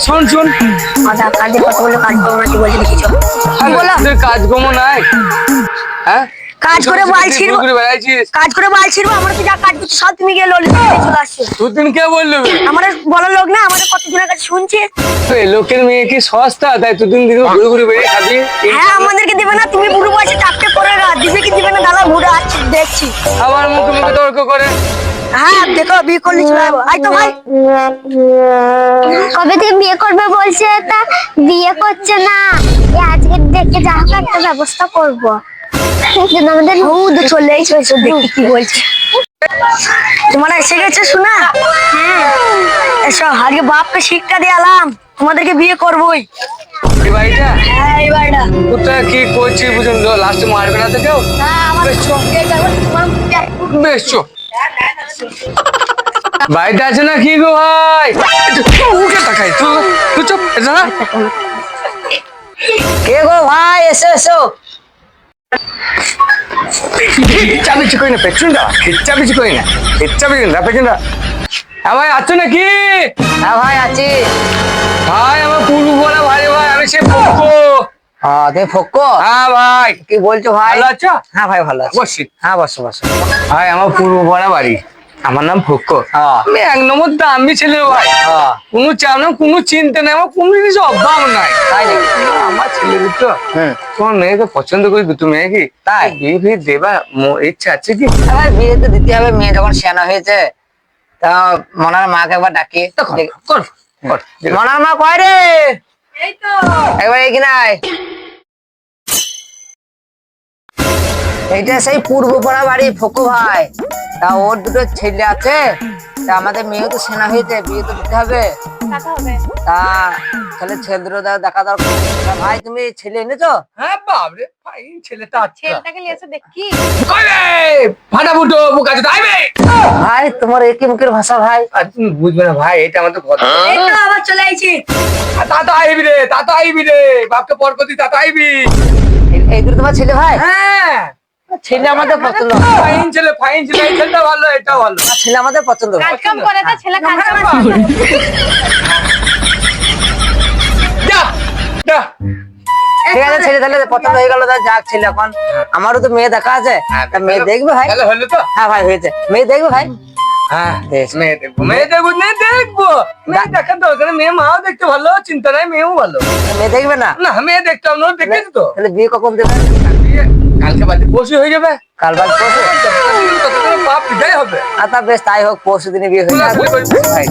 শোন শোন, কাজে কতগুলো কাজ করবো না, কি বলছি দেখিছো? কাজ কমো নাই। হ্যাঁ, কাজ করে বাল ছিড়বো, ঘুরে বেড়াইছিস। কাজ করে বাল ছিড়বো। আমরা তো যা কাজ করছি সব তুমি গিয়ে ললিত চলে আসছো। দুদিন কে বললো? আমাদের বলার লোক না, আমাদের কতজনের কাছে শুনছি। লোকের মেয়ে কি সস্তা, তাই দুদিন দিকে ঘুরে ঘুরে বেড়ে খাবি? হ্যাঁ, আমাদেরকে দিবে না? তুমি বুড়ো বয়সে চাপটে করে না, দিবে কি দিবে না দাদা? ঘুরে আসছি দেখছি। আবার মুখে মুখে তর্ক করে। হ্যাঁ দেখো, বিয়ে করলে চলে যাবো। আই তো ভাই, কবে থেকে বিয়ে করবে বলছে, তা বিয়ে করছে না। আজকে দেখে যা হোক একটা ব্যবস্থা করবো। আমাদের চলে এসেছো, দেখি কি বলছে। তোমরা এসে গেছে শোনা? হ্যাঁ, এসো, আজকে বাপকে শিক্ষা দিয়ে এলাম, তোমাদেরকে বিয়ে করবোই। এই বাড়িটা? হ্যাঁ, এই বাড়িটা। কোথায় কি করছি বুঝুন, লাস্টে মারবে না তো কেউ? হ্যাঁ, আমাদের সঙ্গে যাবো তোমার। বেশ চো। বাড়িতে আছে না কি গো ভাই? উঠে তাকাই তুই, তুই চুপ না। কে গো ভাই? এসো এসো। চাবিছি কই না পেছনটা, চাবিছি কই না, চাবিছি না পেছনটা। হ্যাঁ ভাই, আছো নাকি? হ্যাঁ ভাই আছি। ভাই আমার পূর্ব বলা ভাই, ভাই আমি সে ফক্কো। হ্যাঁ, তুমি ফক্কো? হ্যাঁ ভাই। কি বলছো ভাই? ভালো আছো? হ্যাঁ ভাই ভালো আছি। বসি। হ্যাঁ বসো বসো। ভাই আমার পূর্ব বলা বাড়ি, আমার নাম ফক্কো। আমি এক নম্বর দামি ছেলে ভাই। কোনো চাপ না, কোনো চিন্তা নেই, আমার কোনো জিনিস অভাব নাই। তাই নাকি? আমার ছেলেদের তো তোমার মেয়েকে পছন্দ করি, দুটো মেয়ে কি তাই? বিয়ে ফিয়ে দেবা ইচ্ছা আছে কি? ভাই বিয়ে তো দিতে হবে, মেয়ে যখন সেনা হয়েছে। তা মনার মাকে একবার ডাকি। কর মনার মা কয় রে? এই তো একবার এখানে আয়। এইটা সেই পূর্বপাড়া বাড়ি ফকু ভাই। তা ওর দুটো ছেলে আছে, তা আমাদের মেয়ে তো সেনা হয়েছে, বিয়ে তো দিতে হবে। তা তাহলে ছেলে দুটো দেখা দরকার। তা ভাই তুমি ছেলে এনেছো? হ্যাঁ বাবরে ভাই, ছেলেটা আচ্ছা। ছেলেটাকে নিয়ে এসে দেখি। কই রে ফাটা ফুটো মুখ আছে তাই বে? ভাই তোমার একই মুখের ভাষা ভাই। আর তুমি বুঝবে না ভাই, এটা আমাদের কথা। এই তো আবার চলে আইছি। তা তো আইবি রে, তা তো আইবি রে, বাপকে পর করতি তা তো আইবি। এই দুটো তোমার ছেলে ভাই? হ্যাঁ, ছেলে আমাদের পছন্দ। ফাইন ছেলে, ফাইন ছেলে, এই ছেলেটা ভালো, এটা ভালো। ছেলে আমাদের পছন্দ। কাজ কাম করে তো ছেলে কাজ কাম যা যা। ঠিক আছে ছেলে তাহলে পছন্দ হয়ে গেল, যাক ছেলে। এখন আমারও তো মেয়ে দেখা আছে, তা মেয়ে দেখবে ভাই? তাহলে হলো তো? হ্যাঁ ভাই হয়েছে, মেয়ে দেখবে ভাই? হ্যাঁ বেশ। মেয়ে দেখবো, মেয়ে দেখবো, মেয়ে দেখবো। মেয়ে দেখার দরকার নেই, মেয়ে মাও দেখতে ভালো, চিন্তা নাই, মেয়েও ভালো। মেয়ে দেখবে না? না মেয়ে দেখতে হবে না, দেখেছি তো। তাহলে বিয়ে কখন দেবে? বিয়ে কালকে বাদে পরশু হয়ে যাবে। কাল বাদ পরশু? ততদিনে বাপ বিদায় হবে। আচ্ছা বেশ, তাই হোক, পরশু দিনে বিয়ে হয়ে যাবে। ভাই,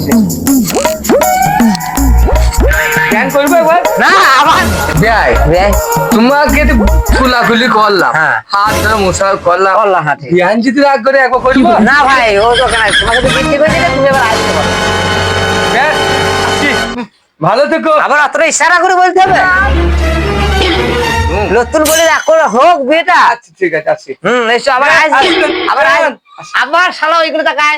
জ্ঞান করবে একবার না আবার বিয়াই বিয়ে তোমাকে তো খোলাখুলি করলাম, হ্যাঁ। হাত ধরে মশাল করলাম, করলাম, হ্যাঁ ঠিক। জ্ঞান যদি রাগ করে একবার করবো না ভাই ও তো কেন, তোমাকে তো বিয়ে করে দিলে, তুমি এবার আসতে পারো। হ্যাঁ, আসি। ভালো থেকো। আবার অতটা ইশারা করে বলতে হবে? নতুন বলে হোক বিয়েটা। আচ্ছা ঠিক আছে, আসি। এসো আবার আসবে, আবার শালা ওইগুলো তাকায়।